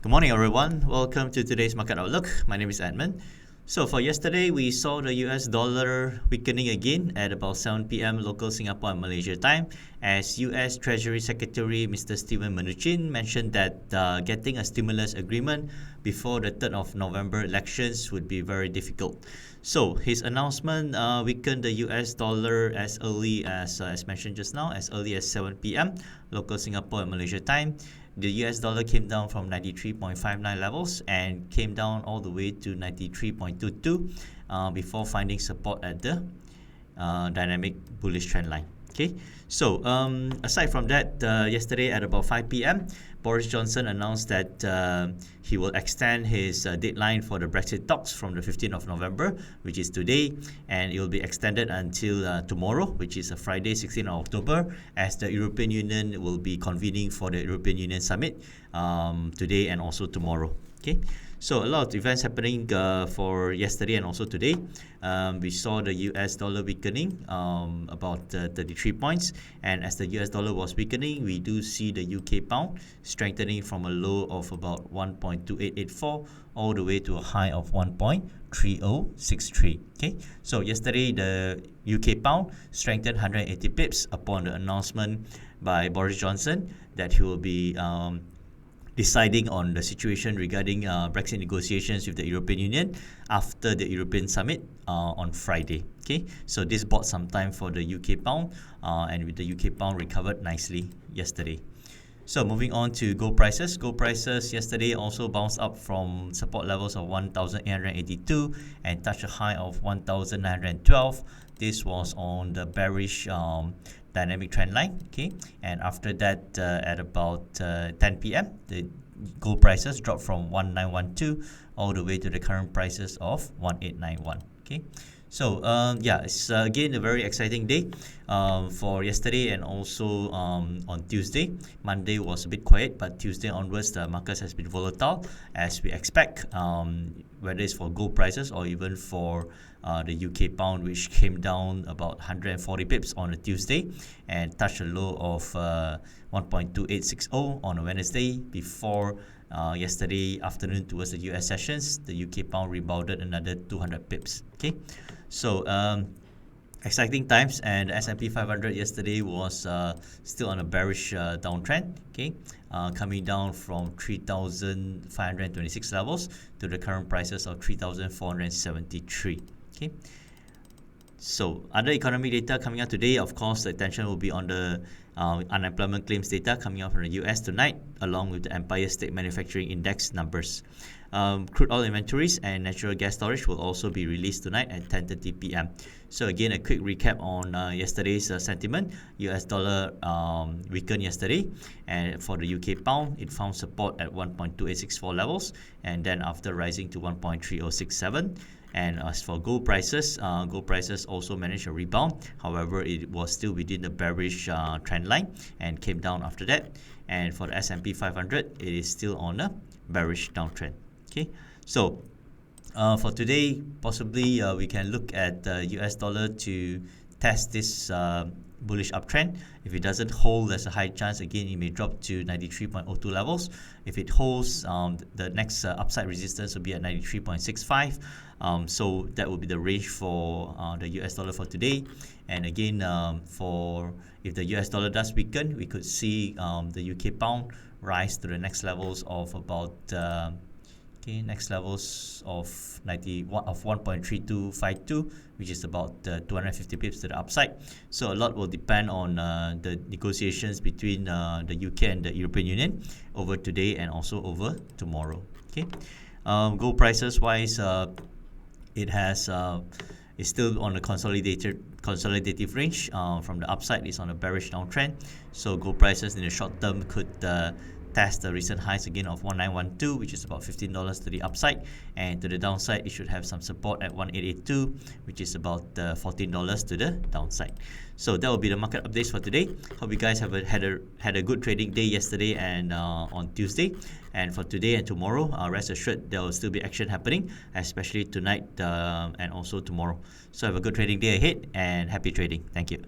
Good morning, everyone. Welcome to today's market outlook. My name is Edmund. So for yesterday, we saw the US dollar weakening again at about 7 p.m. local Singapore and Malaysia time, as US Treasury Secretary Mr. MNUCHIN mentioned that getting a stimulus agreement before the 3rd of November elections would be very difficult. So his announcement weakened the US dollar as early as mentioned just now, as early as 7 p.m. local Singapore and Malaysia time. The US dollar came down from 93.59 levels and came down all the way to 93.22 before finding support at the dynamic bullish trend line. Okay, so aside from that, yesterday at about 5 p.m., Boris Johnson announced that he will extend his deadline for the Brexit talks from the 15th of November, which is today, and it will be extended until tomorrow, which is a Friday, 16th of October, as the European Union will be convening for the European Union Summit today and also tomorrow. Okay, so a lot of events happening for yesterday and also today. We saw the US dollar weakening about 33 points, and as the US dollar was weakening, we do see the UK pound strengthening from a low of about 1.2884 all the way to a high of 1.3063. Okay, so yesterday the UK pound strengthened 180 pips upon the announcement by Boris Johnson that he will be deciding on the situation regarding Brexit negotiations with the European Union after the European Summit on Friday. Okay, so this bought some time for the UK pound, and with the UK pound recovered nicely yesterday. So moving on to gold prices. Gold prices yesterday also bounced up from support levels of 1,882 and touched a high of 1,912. This was on the bearish dynamic trend line. Okay, and after that at about 10 p.m. the gold prices dropped from 1912 all the way to the current prices of 1891. Okay, so it's again a very exciting day for yesterday and also on Tuesday. Monday was a bit quiet, but Tuesday onwards the markets has been volatile, as we expect, whether it's for gold prices or even for the UK pound, which came down about 140 pips on a Tuesday and touched a low of 1.2860 on a Wednesday before yesterday afternoon towards the US sessions. The UK pound rebounded another 200 pips. Okay, so exciting times, and the S&P 500 yesterday was still on a bearish downtrend. Okay, coming down from 3,526 levels to the current prices of 3,473. Okay, so other economic data coming out today, of course, the attention will be on the unemployment claims data coming out from the US tonight, along with the Empire State Manufacturing Index numbers. Crude oil inventories and natural gas storage will also be released tonight at 10:30 p.m. So again, a quick recap on yesterday's sentiment. US dollar weakened yesterday, and for the UK pound, it found support at 1.2864 levels, and then after rising to 1.3067. And as for gold prices also managed a rebound. However, it was still within the bearish trend line and came down after that. And for the S&P 500, it is still on a bearish downtrend. Okay, so for today, possibly we can look at the US dollar to test this bullish uptrend. If it doesn't hold, there's a high chance again it may drop to 93.02 levels. If it holds, the next upside resistance will be at 93.65. So that will be the range for the US dollar for today. And again, for if the US dollar does weaken, we could see the UK pound rise to the next levels of about next levels of 1.3252, which is about 250 pips to the upside. So a lot will depend on the negotiations between the UK and the European Union over today and also over tomorrow. Okay, gold prices wise, it has is still on a consolidative range. From the upside, is on a bearish downtrend. So gold prices in the short term could test the recent highs again of 1912, which is about $15 to the upside, and to the downside it should have some support at 1882, which is about $14 to the downside. So that will be the market updates for today. Hope you guys have had a good trading day yesterday and on Tuesday. And for today and tomorrow, rest assured there will still be action happening, especially tonight and also tomorrow. So have a good trading day ahead and happy trading. Thank you.